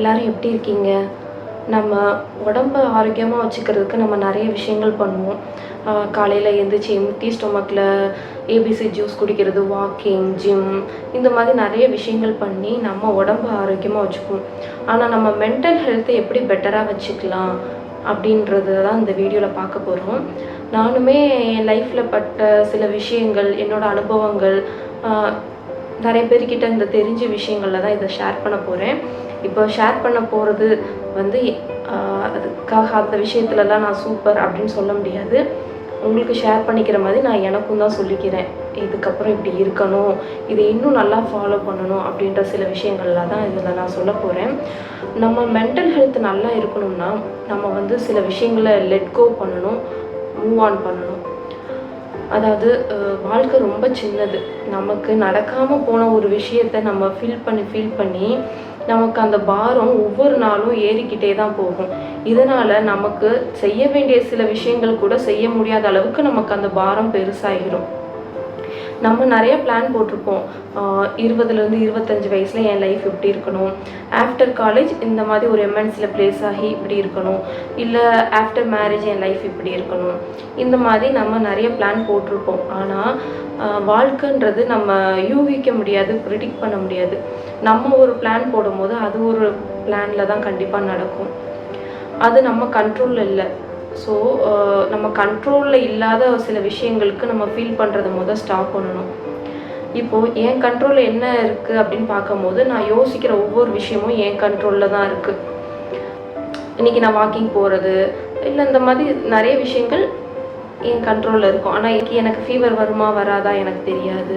எல்லாரும் எப்படி இருக்கீங்க? நம்ம உடம்ப ஆரோக்கியமா வச்சுக்கிறதுக்கு நம்ம நிறைய விஷயங்கள் பண்ணுவோம். காலையில் எழுந்திரிச்சி எம்டி ஸ்டொமக்கில் ஏபிசி ஜூஸ் குடிக்கிறது, வாக்கிங், ஜிம், இந்த மாதிரி நிறைய விஷயங்கள் பண்ணி நம்ம உடம்ப ஆரோக்கியமாக வச்சுக்குவோம். ஆனால் நம்ம மென்டல் ஹெல்த்தை எப்படி பெட்டராக வச்சுக்கலாம் அப்படின்றது தான் இந்த வீடியோவில் பார்க்க போகிறோம். நானுமே என் லைஃப்பில் பட்ட சில விஷயங்கள், என்னோடய அனுபவங்கள், நிறைய பேர்கிட்ட இந்த தெரிஞ்ச விஷயங்களில் தான் இதை ஷேர் பண்ண போகிறேன். இப்போ ஷேர் பண்ண போகிறது வந்து அதுக்காக அந்த விஷயத்துலலாம் நான் சூப்பர் அப்படின்னு சொல்ல முடியாது. உங்களுக்கு ஷேர் பண்ணிக்கிற மாதிரி நான் எனக்கும் தான் சொல்லிக்கிறேன். இதுக்கப்புறம் இப்படி இருக்கணும், இதை இன்னும் நல்லா ஃபாலோ பண்ணணும் அப்படின்ற சில விஷயங்கள்லாம் தான் இதில் நான் சொல்ல போகிறேன். நம்ம மென்டல் ஹெல்த் நல்லா இருக்கணும்னா நம்ம வந்து சில விஷயங்களை லெட் கோ பண்ணணும், மூவ் ஆன் பண்ணணும். அதாவது வாழ்க்கை ரொம்ப சின்னது. நமக்கு நடக்காமல் போன ஒரு விஷயத்தை நம்ம ஃபீல் பண்ணி நமக்கு அந்த பாரம் ஒவ்வொரு நாளும் ஏறிக்கிட்டே தான் போகும். இதனால் நமக்கு செய்ய வேண்டிய சில விஷயங்கள் கூட செய்ய முடியாத அளவுக்கு நமக்கு அந்த பாரம் பெருசாகிடும். நம்ம நிறைய பிளான் போட்டிருப்போம். 20லேருந்து 25 வயசில் என் லைஃப் இப்படி இருக்கணும், ஆஃப்டர் காலேஜ் இந்த மாதிரி ஒரு எம்என்சியில் ப்ளேஸ் ஆகி இப்படி இருக்கணும், இல்லை ஆஃப்டர் மேரேஜ் என் லைஃப் இப்படி இருக்கணும், இந்த மாதிரி நம்ம நிறைய பிளான் போட்டிருப்போம். ஆனால் வாழ்க்கைன்றது நம்ம யூகிக்க முடியாது, ப்ரிடிக்ட் பண்ண முடியாது. நம்ம ஒரு பிளான் போடும்போது அது ஒரு பிளானில் தான் கண்டிப்பாக நடக்கும். அது நம்ம கண்ட்ரோலில் இல்லை. ஸோ நம்ம கண்ட்ரோலில் இல்லாத சில விஷயங்களுக்கு நம்ம ஃபீல் பண்ணுறத ஸ்டாப் பண்ணணும். இப்போது என் கண்ட்ரோலில் என்ன இருக்குது அப்படின்னு பார்க்கும்போது நான் யோசிக்கிற ஒவ்வொரு விஷயமும் என் கண்ட்ரோலில் தான் இருக்குது. இன்றைக்கி நான் வாக்கிங் போகிறது இல்லை இந்த மாதிரி நிறைய விஷயங்கள் என் கண்ட்ரோலில் இருக்கும். ஆனால் எனக்கு ஃபீவர் வருமா வராதா எனக்கு தெரியாது.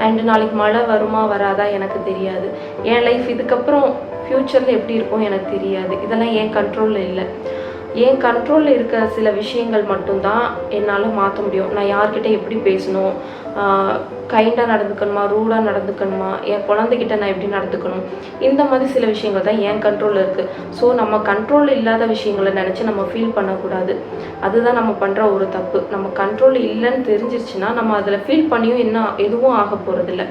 அண்டு நாளைக்கு மழை வருமா வராதா எனக்கு தெரியாது. என் லைஃப் இதுக்கப்புறம் ஃப்யூச்சரில் எப்படி இருக்கும் எனக்கு தெரியாது. இதெல்லாம் என் கண்ட்ரோலில் இல்லை. என் கண்ட்ரோலில் இருக்க சில விஷயங்கள் மட்டும்தான் என்னால் மாற்ற முடியும். நான் யார்கிட்ட எப்படி பேசணும், கைண்டாக நடந்துக்கணுமா, ரூடாக நடந்துக்கணுமா, என் குழந்தைகிட்ட நான் எப்படி நடந்துக்கணும், இந்த மாதிரி சில விஷயங்கள் தான் என் கண்ட்ரோலில் இருக்குது. ஸோ நம்ம கண்ட்ரோல் இல்லாத விஷயங்களை நினச்சி நம்ம ஃபீல் பண்ணக்கூடாது. அதுதான் நம்ம பண்ணுற ஒரு தப்பு. நம்ம கண்ட்ரோல் இல்லைன்னு தெரிஞ்சிருச்சுன்னா நம்ம அதில் ஃபீல் பண்ணியும் எதுவும் ஆக போகிறதில்ல.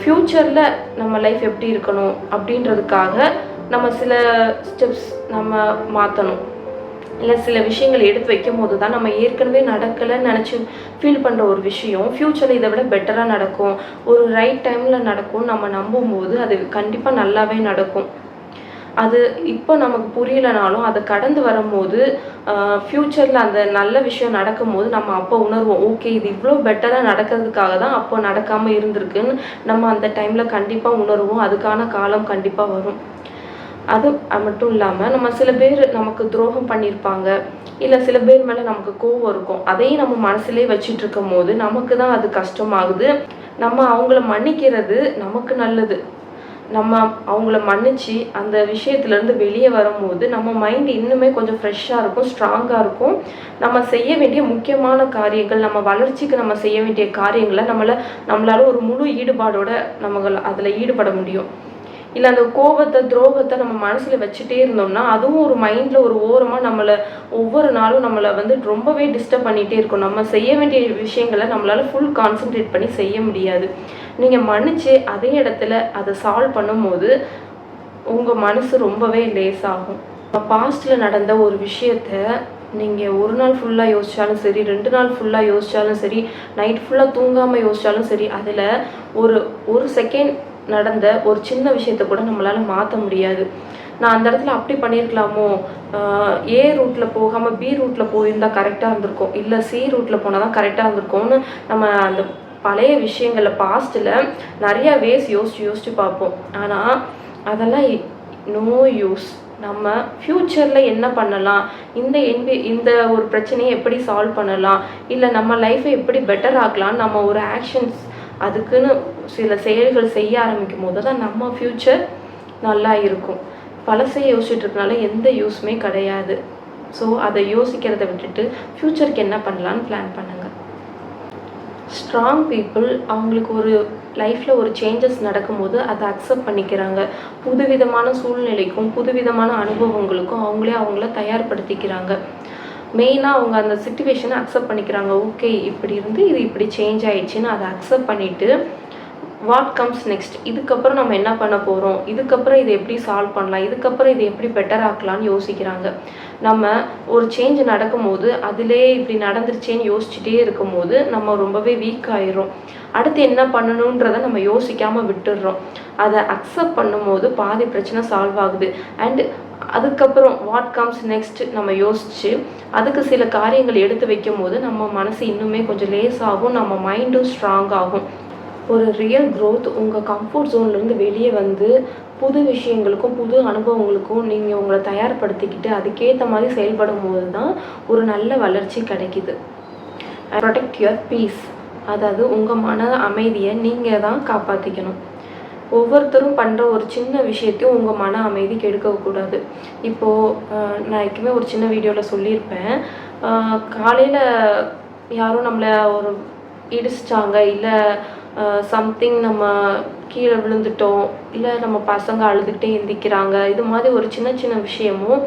ஃப்யூச்சரில் நம்ம லைஃப் எப்படி இருக்கணும் அப்படின்றதுக்காக நம்ம சில ஸ்டெப்ஸ் நம்ம மாற்றணும். இல்லை சில விஷயங்கள் எடுத்து வைக்கும் போது தான் நம்ம ஏற்கனவே நடக்கலைன்னு நினச்சி ஃபீல் பண்ணுற ஒரு விஷயம் ஃப்யூச்சரில் இதை விட பெட்டராக நடக்கும், ஒரு ரைட் டைமில் நடக்கும் நம்ம நம்பும்போது அது கண்டிப்பாக நல்லாவே நடக்கும். அது இப்போ நமக்கு புரியலைனாலும் அதை கடந்து வரும்போது ஃப்யூச்சரில் அந்த நல்ல விஷயம் நடக்கும்போது நம்ம அப்போ உணர்வோம், ஓகே இது இவ்வளோ பெட்டராக நடக்கிறதுக்காக தான் அப்போ நடக்காமல் இருந்திருக்குன்னு நம்ம அந்த டைமில் கண்டிப்பாக உணர்வோம். அதுக்கான காலம் கண்டிப்பாக வரும். அது மட்டும் இல்லாமல் நம்ம சில பேர் நமக்கு துரோகம் பண்ணியிருப்பாங்க, இல்லை சில பேர் மேலே நமக்கு கோவம் இருக்கும். அதையும் நம்ம மனசுலேயே வச்சுட்டு இருக்கும் போது நமக்கு தான் அது கஷ்டமாகுது. நம்ம அவங்கள மன்னிக்கிறது நமக்கு நல்லது. நம்ம அவங்கள மன்னிச்சு அந்த விஷயத்துலேருந்து வெளியே வரும்போது நம்ம மைண்ட் இன்னுமே கொஞ்சம் ஃப்ரெஷ்ஷாக இருக்கும், ஸ்ட்ராங்காக இருக்கும். நம்ம செய்ய வேண்டிய முக்கியமான காரியங்கள், நம்ம வளர்ச்சிக்கு நம்ம செய்ய வேண்டிய காரியங்களை நம்மளால ஒரு முழு ஈடுபாடோட அதில் ஈடுபட முடியும். இல்லை அந்த கோபத்தை, துரோகத்தை நம்ம மனசில் வச்சுட்டே இருந்தோம்னா அதுவும் ஒரு மைண்டில் ஒரு ஓரமாக ஒவ்வொரு நாளும் நம்மளை ரொம்பவே டிஸ்டர்ப் பண்ணிகிட்டே இருக்கும். நம்ம செய்ய வேண்டிய விஷயங்களை நம்மளால் ஃபுல் கான்சன்ட்ரேட் பண்ணி செய்ய முடியாது. நீங்கள் மன்னிச்சு அதே இடத்துல அதை சால்வ் பண்ணும்போது உங்கள் மனசு ரொம்பவே லேஸாகும். பாஸ்ட்டில் நடந்த ஒரு விஷயத்தை நீங்கள் ஒரு நாள் ஃபுல்லாக யோசித்தாலும் சரி, 2 நாள் ஃபுல்லாக யோசித்தாலும் சரி, நைட் ஃபுல்லாக தூங்காமல் யோசித்தாலும் சரி, அதில் ஒரு செகண்ட் நடந்த ஒரு சின்ன விஷயத்தை கூட நம்மளால் மாற்ற முடியாது. நான் அந்த இடத்துல அப்படி பண்ணியிருக்கலாமோ, ஏ ரூட்டில் போகாமல் பி ரூட்டில் போயிருந்தால் கரெக்டாக இருந்திருக்கும், இல்லை சி ரூட்டில் போனால் தான் கரெக்டாக இருந்திருக்கும்னு நம்ம அந்த பழைய விஷயங்களில் பாஸ்ட்டில் நிறையா வேஸ் யோசித்து பார்ப்போம். ஆனால் அதெல்லாம் நோ யூஸ். நம்ம ஃப்யூச்சரில் என்ன பண்ணலாம், இந்த ஒரு பிரச்சனையை எப்படி சால்வ் பண்ணலாம், இல்லை நம்ம லைஃப்பை எப்படி பெட்டர் ஆக்கலாம், நம்ம ஒரு ஆக்ஷன்ஸ் அதுக்குன்னு சில செயல்கள் செய்ய ஆரம்பிக்கும் போது தான் நம்ம ஃப்யூச்சர் நல்லா இருக்கும். பழசை யோசிச்சுட்டு இருக்கனால எந்த யூஸுமே கிடையாது. ஸோ அதை யோசிக்கிறத விட்டுட்டு ஃப்யூச்சருக்கு என்ன பண்ணலான்னு பிளான் பண்ணுங்கள். ஸ்ட்ராங் பீப்புள் அவங்களுக்கு ஒரு லைஃப்பில் ஒரு சேஞ்சஸ் நடக்கும்போது அதை அக்செப்ட் பண்ணிக்கிறாங்க. புதுவிதமான சூழ்நிலைக்கும் புதுவிதமான அனுபவங்களுக்கும் அவங்கள தயார்படுத்திக்கிறாங்க. மெயினாக அவங்க அந்த சிச்சுவேஷனை அக்செப்ட் பண்ணிக்கிறாங்க. ஓகே இப்படி இருந்து இது இப்படி சேஞ்ச் ஆகிடுச்சின்னு அதை அக்செப்ட் பண்ணிவிட்டு வாட் கம்ஸ் நெக்ஸ்ட், இதுக்கப்புறம் நம்ம என்ன பண்ண போகிறோம், இதுக்கப்புறம் இதை எப்படி சால்வ் பண்ணலாம், இதுக்கப்புறம் இதை எப்படி பெட்டர் ஆக்கலாம்னு யோசிக்கிறாங்க. நம்ம ஒரு சேஞ்ச் நடக்கும்போது அதிலே இப்படி நடந்துருச்சேன்னு யோசிச்சுட்டே இருக்கும்போது நம்ம ரொம்பவே வீக் ஆயிரும். அடுத்து என்ன பண்ணணுன்றதை நம்ம யோசிக்காமல் விட்டுடுறோம். அதை அக்செப்ட் பண்ணும்போது பாதி பிரச்சனை சால்வ் ஆகுது. அண்டு அதுக்கப்புறம் வாட் கம்ஸ் நெக்ஸ்ட் நம்ம யோசித்து அதுக்கு சில காரியங்கள் எடுத்து வைக்கும் போது நம்ம மனசு இன்னுமே கொஞ்சம் லேஸாகும், நம்ம மைண்டும் ஸ்ட்ராங் ஆகும். ஒரு ரியல் க்ரோத் உங்கள் கம்ஃபர்ட் ஜோன்லேருந்து வெளியே வந்து புது விஷயங்களுக்கும் புது அனுபவங்களுக்கும் நீங்கள் உங்களை தயார்படுத்திக்கிட்டு அதுக்கேற்ற மாதிரி செயல்படும் போது தான் ஒரு நல்ல வளர்ச்சி கிடைக்கிது. ப்ரொடெக்ட் யுவர் பீஸ், அதாவது உங்கள் மன அமைதியை நீங்கள் தான் காப்பாற்றிக்கணும். ஒவ்வொருத்தரும் பண்ணுற ஒரு சின்ன விஷயத்தையும் உங்கள் மன அமைதி கெடுக்கக்கூடாது. இப்போது நான் எப்பவுமே ஒரு சின்ன வீடியோவில் சொல்லியிருப்பேன், காலையில் யாரும் நம்மளை ஒரு இடிச்சிட்டாங்க, இல்லை சம்திங் நம்ம கீழே விழுந்துட்டோம், இல்லை நம்ம பசங்க அழுதுகிட்டே எந்திக்கிறாங்க, இது மாதிரி ஒரு சின்ன சின்ன விஷயமும்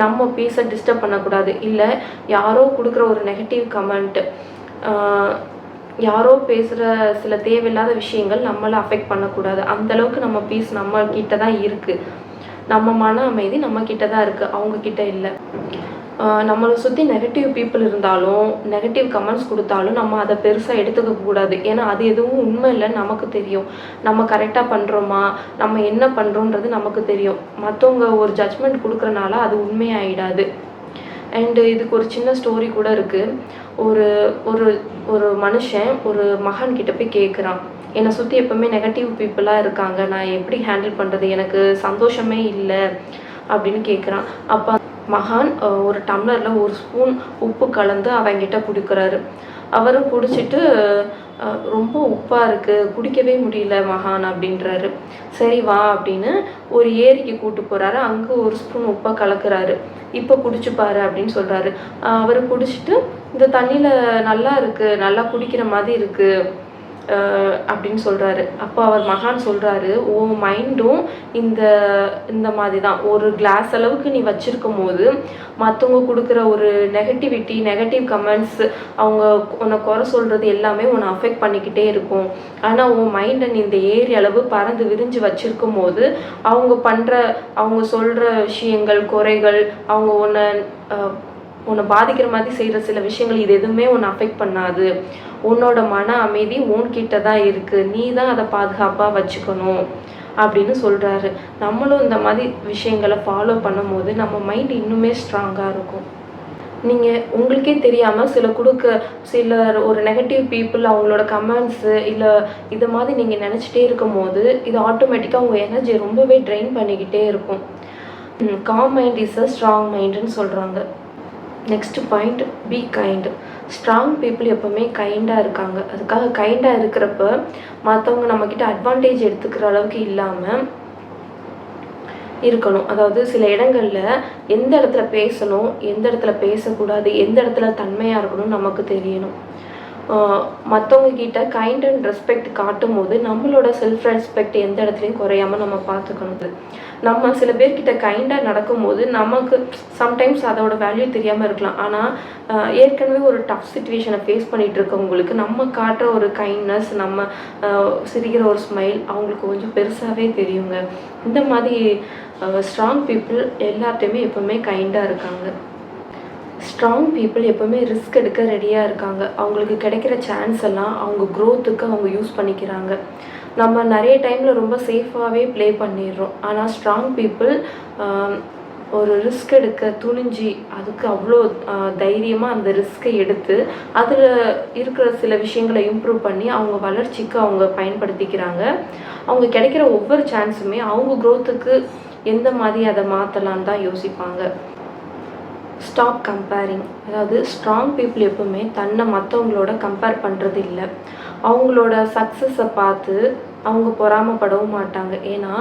நம்ம பீஸை டிஸ்டர்ப் பண்ணக்கூடாது. இல்லை யாரோ கொடுக்குற ஒரு நெகட்டிவ் கமெண்ட்டு, யாரோ பேசுகிற சில தேவையில்லாத விஷயங்கள் நம்மளை அஃபெக்ட் பண்ணக்கூடாது. அந்தளவுக்கு நம்ம பீஸ் நம்ம கிட்ட தான் இருக்குது, நம்ம மன அமைதி நம்ம கிட்ட தான் இருக்குது, அவங்கக்கிட்ட இல்லை. நம்மளை சுற்றி நெகட்டிவ் பீப்புள் இருந்தாலும் நெகட்டிவ் கமெண்ட்ஸ் கொடுத்தாலும் நம்ம அதை பெருசாக எடுத்துக்கக்கூடாது. ஏன்னா அது எதுவும் உண்மை இல்லைன்னு நமக்கு தெரியும். நம்ம கரெக்டாக பண்ணுறோமா, நம்ம என்ன பண்ணுறோன்றது நமக்கு தெரியும். மற்றவங்க ஒரு ஜட்ஜ்மெண்ட் கொடுக்குறனால அது உண்மையாயிடாது. அண்டு இதுக்கு ஒரு சின்ன ஸ்டோரி கூட இருக்குது. ஒரு ஒரு ஒரு மனுஷன் ஒரு மகன்கிட்ட போய் கேட்குறான், என்னை சுற்றி எப்போவுமே நெகட்டிவ் பீப்புளாக இருக்காங்க, நான் எப்படி ஹேண்டில் பண்ணுறது, எனக்கு சந்தோஷமே இல்லை அப்படின்னு கேட்குறான். அப்போ மகான் ஒரு டம்ளரில் ஒரு ஸ்பூன் உப்பு கலந்து அவங்கிட்ட கொடுக்குறாரு. அவரும் குடிச்சிட்டு ரொம்ப உப்பாக இருக்குது, குடிக்கவே முடியல மகான் அப்படின்றாரு. சரி வா அப்படின்னு ஒரு ஏரிக்கு கூட்டு போகிறாரு. அங்கே ஒரு ஸ்பூன் உப்பை கலக்குறாரு. இப்போ குடிச்சுப்பாரு அப்படின்னு சொல்கிறாரு. அவர் குடிச்சிட்டு இந்த தண்ணியில் நல்லா இருக்குது, நல்லா குடிக்கிற மாதிரி இருக்குது அப்படின்னு சொல்கிறாரு. அப்போ அவர் மகான் சொல்கிறாரு, ஓ மைண்டும் இந்த இந்த மாதிரி தான், ஒரு கிளாஸ் அளவுக்கு நீ வச்சுருக்கும் போது மற்றவங்க கொடுக்குற ஒரு நெகட்டிவிட்டி, நெகட்டிவ் கமெண்ட்ஸ், அவங்க உன்னை குறை சொல்கிறது எல்லாமே உன்னை அஃபெக்ட் பண்ணிக்கிட்டே இருக்கும். ஆனால் உன் மைண்டை நீ இந்த ஏரி அளவு பறந்து விரிஞ்சு வச்சுருக்கும் போது அவங்க சொல்கிற விஷயங்கள், குறைகள், அவங்க உன்னை பாதிக்கிற மாதிரி செய்கிற சில விஷயங்கள், இது எதுவுமே உன்னை அஃபெக்ட் பண்ணாது. உன்னோட மன அமைதி உன்கிட்ட தான் இருக்குது, நீ தான் அதை பாதுகாப்பாக வச்சுக்கணும் அப்படின்னு சொல்கிறாரு. நம்மளும் இந்த மாதிரி விஷயங்களை ஃபாலோ பண்ணும்போது நம்ம மைண்ட் இன்னுமே ஸ்ட்ராங்காக இருக்கும். நீங்கள் உங்களுக்கே தெரியாமல் சிலர் ஒரு நெகட்டிவ் பீப்புள் அவங்களோட கமெண்ட்ஸு இல்லை இது மாதிரி நீங்கள் நினச்சிட்டே இருக்கும் போது இது ஆட்டோமேட்டிக்காக உங்கள் எனர்ஜி ரொம்பவே ட்ரெயின் பண்ணிக்கிட்டே இருக்கும். Calm mind is a strong மைண்டுன்னு சொல்கிறாங்க. Next point, be kind. Strong people எப்போவுமே கைண்டாக இருக்காங்க. அதுக்காக கைண்டாக இருக்கிறப்ப மற்றவங்க நம்மக்கிட்ட அட்வான்டேஜ் எடுத்துக்கிற அளவுக்கு இல்லாமல் இருக்கணும். அதாவது சில இடங்களில் எந்த இடத்துல பேசணும், எந்த இடத்துல பேசக்கூடாது, எந்த இடத்துல தன்மையாக இருக்கணும்னு நமக்கு தெரியணும். மற்றவங்க கிட்ட கைண்ட் அண்ட் ரெஸ்பெக்ட் காட்டும் போது நம்மளோட செல்ஃப் ரெஸ்பெக்ட் எந்த இடத்துலையும் குறையாமல் நம்ம பார்த்துக்கணும். நம்ம சில பேர்கிட்ட கைண்டாக நடக்கும்போது நமக்கு சம்டைம்ஸ் அதோட வேல்யூ தெரியாமல் இருக்கலாம். ஆனால் ஏற்கனவே ஒரு டஃப் சுச்சுவேஷனை ஃபேஸ் பண்ணிகிட்டு இருக்கவங்களுக்கு நம்ம காட்டுற ஒரு கைண்ட்னஸ், நம்ம சிரிக்கிற ஒரு ஸ்மைல் அவங்களுக்கு கொஞ்சம் பெருசாகவே தெரியுங்க. இந்த மாதிரி ஸ்ட்ராங் பீப்புள் எல்லார்ட்டையுமே எப்போவுமே கைண்டாக இருக்காங்க. ஸ்ட்ராங் பீப்புள் எப்போவுமே ரிஸ்க் எடுக்க ரெடியாக இருக்காங்க. அவங்களுக்கு கிடைக்கிற சான்ஸ் எல்லாம் அவங்க க்ரோத்துக்கு அவங்க யூஸ் பண்ணிக்கிறாங்க. நம்ம நிறைய டைமில் ரொம்ப சேஃபாகவே ப்ளே பண்ணிடுறோம். ஆனால் ஸ்ட்ராங் பீப்புள் ஒரு ரிஸ்க் எடுக்க துணிஞ்சு அதுக்கு அவ்வளோ தைரியமாக அந்த ரிஸ்க்கை எடுத்து அதில் இருக்கிற சில விஷயங்களை இம்ப்ரூவ் பண்ணி அவங்க வளர்ச்சிக்கு அவங்க பயன்படுத்திக்கிறாங்க. அவங்க கிடைக்கிற ஒவ்வொரு சான்ஸுமே அவங்க க்ரோத்துக்கு எந்த மாதிரி அதை மாற்றலான்னு தான் யோசிப்பாங்க. Stop comparing. அதாவது ஸ்ட்ராங் பீப்புள் எப்பவுமே தன்னை மற்றவங்களோட கம்பேர் பண்ணுறது இல்லை. அவங்களோட சக்ஸஸை பார்த்து அவங்க பொறாமப்படவும் மாட்டாங்க. ஏன்னா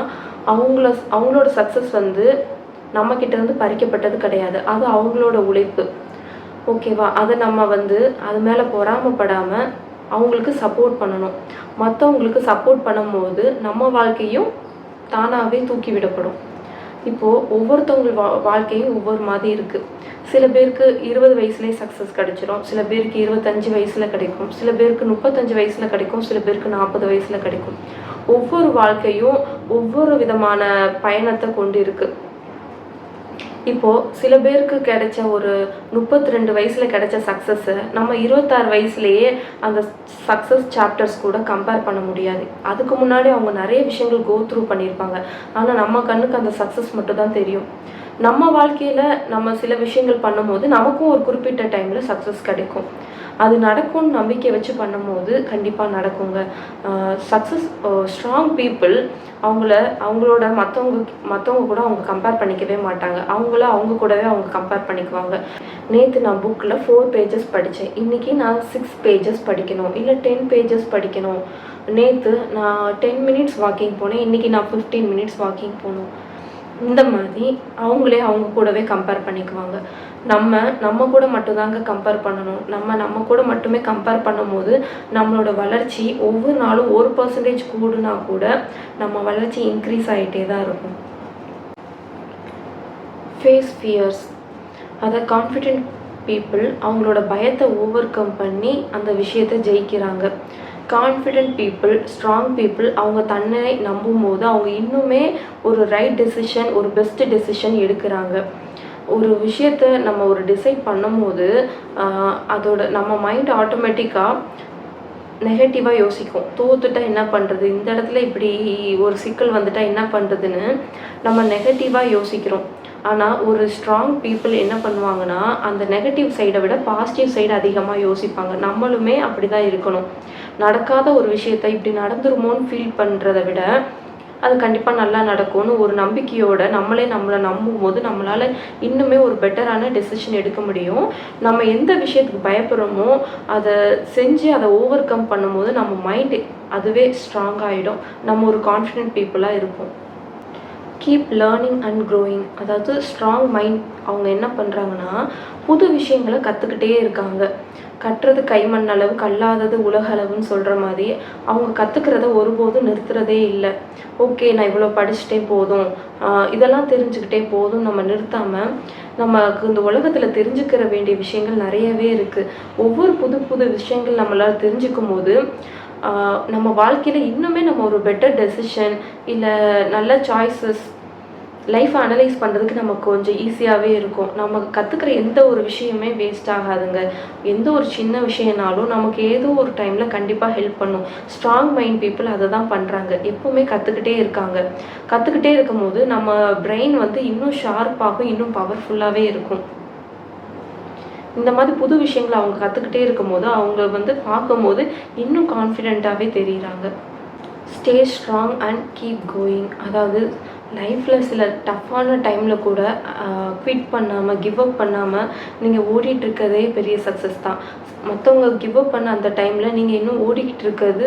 அவங்களோட சக்ஸஸ் நம்மக்கிட்டேருந்து பறிக்கப்பட்டது கிடையாது. அது அவங்களோட உழைப்பு. ஓகேவா? அதை நம்ம அது மேலே பொறாமப்படாமல் அவங்களுக்கு சப்போர்ட் பண்ணணும். மற்றவங்களுக்கு சப்போர்ட் பண்ணும்போது நம்ம வாழ்க்கையும் தானாகவே தூக்கி விடப்படும். இப்போது ஒவ்வொருத்தவங்க வாழ்க்கையும் ஒவ்வொரு மாதிரி இருக்குது. சில பேருக்கு 20 வயசுலேயே சக்ஸஸ் கிடைச்சிரும், சில பேருக்கு 25 வயசில் கிடைக்கும், சில பேருக்கு 35 வயசில் கிடைக்கும், சில பேருக்கு 40 வயசில் கிடைக்கும். ஒவ்வொரு வாழ்க்கையும் ஒவ்வொரு விதமான பயணத்தை கொண்டு இருக்குது. இப்போது சில பேருக்கு கிடைச்ச ஒரு 32 வயசில் கிடைச்ச சக்ஸஸை நம்ம 26 வயசுலேயே அந்த சக்ஸஸ் சாப்டர்ஸ் கூட கம்பேர் பண்ண முடியாது. அதுக்கு முன்னாடி அவங்க நிறைய விஷயங்கள் கோ த்ரூ பண்ணியிருப்பாங்க. ஆனால் நம்ம கண்ணுக்கு அந்த சக்ஸஸ் மட்டும் தான் தெரியும். நம்ம வாழ்க்கையில் நம்ம சில விஷயங்கள் பண்ணும்போது நமக்கும் ஒரு குறிப்பிட்ட டைமில் சக்ஸஸ் கிடைக்கும். அது நடக்கும்னு நம்பிக்கை வச்சு பண்ணும்போது கண்டிப்பாக நடக்குங்க. சக்ஸஸ் ஸ்ட்ராங் பீப்புள் அவங்களோட மற்றவங்க கூட அவங்க கம்பேர் பண்ணிக்கவே மாட்டாங்க. அவங்க கூடவே அவங்க கம்பேர் பண்ணிக்குவாங்க. நேற்று நான் புக்கில் 4 பேஜஸ் படித்தேன், இன்றைக்கி நான் 6 பேஜஸ் படிக்கணும், இல்லை 10 பேஜஸ் படிக்கணும். நேற்று நான் 10 மினிட்ஸ் வாக்கிங் போனேன், இன்றைக்கி நான் 15 மினிட்ஸ் வாக்கிங் போகணும். இந்த மாதிரி அவங்க கூடவே கம்பேர் பண்ணிக்குவாங்க. நம்ம கூட மட்டும்தாங்க கம்பேர் பண்ணணும். நம்ம கூட மட்டுமே கம்பேர் பண்ணும்போது நம்மளோட வளர்ச்சி ஒவ்வொரு நாளும் 1% கூடுனா கூட நம்ம வளர்ச்சி இன்க்ரீஸ் ஆகிட்டே தான் இருக்கும். ஃபேஸ் ஃபியர்ஸ், அதை கான்ஃபிடென்ட் பீப்புள் அவங்களோட பயத்தை ஓவர் கம் பண்ணி அந்த விஷயத்தை ஜெயிக்கிறாங்க. கான்ஃபிடென்ட் பீப்புள், ஸ்ட்ராங் பீப்புள் அவங்க தன்னை நம்பும் போது அவங்க இன்னுமே ஒரு ரைட் டெசிஷன், ஒரு பெஸ்ட் டெசிஷன் எடுக்கிறாங்க. ஒரு விஷயத்த நம்ம ஒரு டிசைட் பண்ணும்போது நம்ம மைண்ட் ஆட்டோமேட்டிக்காக நெகட்டிவாக யோசிக்கும். தோத்துட்டா என்ன பண்ணுறது, இந்த இடத்துல இப்படி ஒரு சிக்கல் வந்துட்டால் என்ன பண்ணுறதுன்னு நம்ம நெகட்டிவாக யோசிக்கிறோம். ஆனால் ஒரு ஸ்ட்ராங் பீப்புள் என்ன பண்ணுவாங்கன்னா அந்த நெகட்டிவ் சைடை விட பாசிட்டிவ் சைடு அதிகமாக யோசிப்பாங்க. நம்மளுமே அப்படி தான் இருக்கணும். நடக்காத ஒரு விஷயத்தை இப்படி நடந்துருமோன்னு ஃபீல் பண்ணுறதை விட அது கண்டிப்பாக நல்லா நடக்கும்னு ஒரு நம்பிக்கையோடு நம்மளை நம்பும் போது நம்மளால் இன்னுமே ஒரு பெட்டரான டெசிஷன் எடுக்க முடியும். நம்ம எந்த விஷயத்துக்கு பயப்படுறோமோ அதை செஞ்சு அதை ஓவர் கம் பண்ணும்போது நம்ம மைண்டு அதுவே ஸ்ட்ராங் ஆகிடும். நம்ம ஒரு கான்ஃபிடென்ட் பீப்புளாக இருப்போம். கீப் லேர்னிங் அண்ட் க்ரோயிங், அதாவது ஸ்ட்ராங் மைண்ட் அவங்க என்ன பண்ணுறாங்கன்னா புது விஷயங்களை கற்றுக்கிட்டே இருக்காங்க. கட்டுறது கைமண் அளவு, கல்லாதது உலக அளவுன்னு சொல்கிற மாதிரி அவங்க கற்றுக்கிறத ஒருபோதும் நிறுத்துறதே இல்லை. ஓகே, நான் இவ்வளோ படிச்சுட்டே போதும், இதெல்லாம் தெரிஞ்சுக்கிட்டே போதும் நம்ம நிறுத்தாமல் நமக்கு இந்த உலகத்தில் தெரிஞ்சுக்கிற வேண்டிய விஷயங்கள் நிறையவே இருக்குது. ஒவ்வொரு புது விஷயங்கள் நம்மளால் தெரிஞ்சுக்கும் போது நம்ம வாழ்க்கையில் இன்னுமே நம்ம ஒரு பெட்டர் டெசிஷன் இல்லை நல்ல சாய்ஸஸ் லைஃப்பை அனலைஸ் பண்ணுறதுக்கு நமக்கு கொஞ்சம் ஈஸியாகவே இருக்கும். நம்ம கற்றுக்கிற எந்த ஒரு விஷயமே வேஸ்ட் ஆகாதுங்க. எந்த ஒரு சின்ன விஷயம்னாலும் நமக்கு ஏதோ ஒரு டைமில் கண்டிப்பாக ஹெல்ப் பண்ணும். ஸ்ட்ராங் மைண்ட் பீப்புள் அதை தான் பண்ணுறாங்க. எப்போவுமே கற்றுக்கிட்டே இருக்காங்க. கற்றுக்கிட்டே இருக்கும்போது நம்ம பிரெயின் இன்னும் ஷார்ப்பாகும், இன்னும் பவர்ஃபுல்லாகவே இருக்கும். இந்த மாதிரி புது விஷயங்களை அவங்க கற்றுக்கிட்டே இருக்கும்போது அவங்க பார்க்கும்போது இன்னும் கான்ஃபிடெண்ட்டாகவே தெரியுறாங்க. Stay strong and keep going, அதாவது லைஃப்பில் சில டஃப்பான டைமில் கூட குவிட் பண்ணாமல், கிவ் அப் பண்ணாமல் நீங்கள் ஓடிட்டுருக்கதே பெரிய சக்ஸஸ் தான். மற்றவங்க கிவ் அப் பண்ண அந்த டைமில் நீங்கள் இன்னும் ஓடிக்கிட்டு இருக்கிறது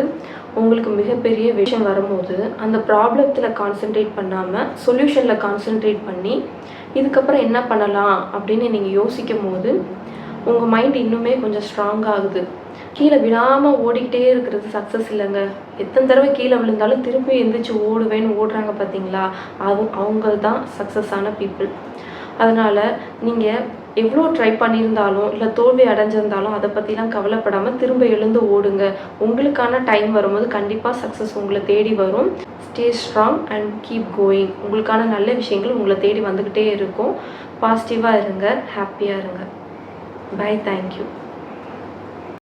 உங்களுக்கு மிகப்பெரிய விஷயம் வரும்போது அந்த ப்ராப்ளத்தில் கான்சென்ட்ரேட் பண்ணாமல் சொல்யூஷனில் கான்சென்ட்ரேட் பண்ணி இதுக்கப்புறம் என்ன பண்ணலாம் அப்படின்னு நீங்கள் யோசிக்கும் போது உங்கள் மைண்ட் இன்னுமே கொஞ்சம் ஸ்ட்ராங் ஆகுது. கீழே விடாமல் ஓடிக்கிட்டே இருக்கிறது சக்ஸஸ் இல்லைங்க. எத்தனை தடவை கீழே விழுந்தாலும் திருப்பி எந்திரிச்சு ஓடுவேன்னு ஓடுறாங்க பார்த்தீங்களா, அவங்க தான் சக்ஸஸான பீப்புள். அதனால் நீங்கள் எவ்வளோ ட்ரை பண்ணியிருந்தாலும் இல்லை தோல்வி அடைஞ்சிருந்தாலும் அதை பற்றிலாம் கவலைப்படாமல் திரும்ப எழுந்து ஓடுங்க. உங்களுக்கான டைம் வரும்போது கண்டிப்பாக சக்ஸஸ் உங்களை தேடி வரும். Stay strong and keep going. உங்களுக்கான நல்ல விஷயங்கள் உங்களை தேடி வந்துக்கிட்டே இருக்கும். பாசிட்டிவாக இருங்க, ஹாப்பியாக இருங்க. Bye, thank you.